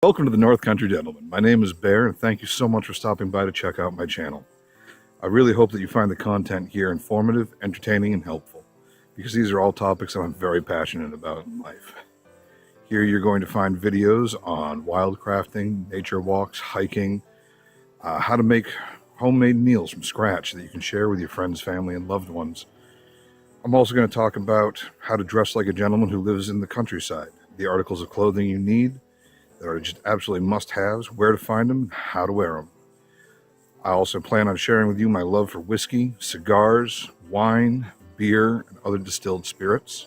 Welcome to the North Country Gentleman. My name is Bear, and thank you so much for stopping by to check out my channel. I really hope that you find the content here informative, entertaining, and helpful, because these are all topics that I'm very passionate about in life. Here you're going to find videos on wildcrafting, nature walks, hiking, how to make homemade meals from scratch that you can share with your friends, family, and loved ones. I'm also going to talk about how to dress like a gentleman who lives in the countryside, the articles of clothing you need that are just absolutely must-haves, where to find them, how to wear them. I also plan on sharing with you my love for whiskey, cigars, wine, beer, and other distilled spirits,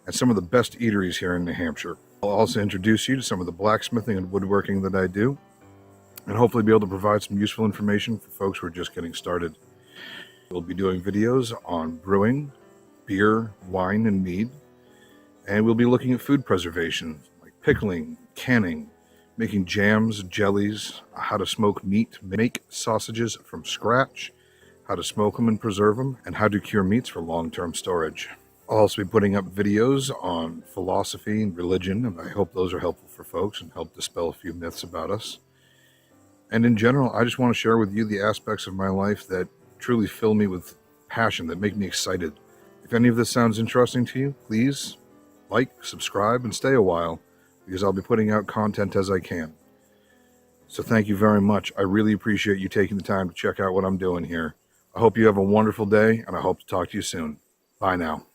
and some of the best eateries here in New Hampshire. I'll also introduce you to some of the blacksmithing and woodworking that I do, and hopefully be able to provide some useful information for folks who are just getting started. We'll be doing videos on brewing, beer, wine, and mead, and we'll be looking at food preservation, like pickling, canning, making jams, jellies, how to smoke meat, make sausages from scratch, how to smoke them and preserve them, and how to cure meats for long-term storage. I'll also be putting up videos on philosophy and religion, and I hope those are helpful for folks and help dispel a few myths about us. And in general, I just want to share with you the aspects of my life that truly fill me with passion, that make me excited. If any of this sounds interesting to you, please like, subscribe, and stay a while, because I'll be putting out content as I can. So thank you very much. I really appreciate you taking the time to check out what I'm doing here. I hope you have a wonderful day, and I hope to talk to you soon. Bye now.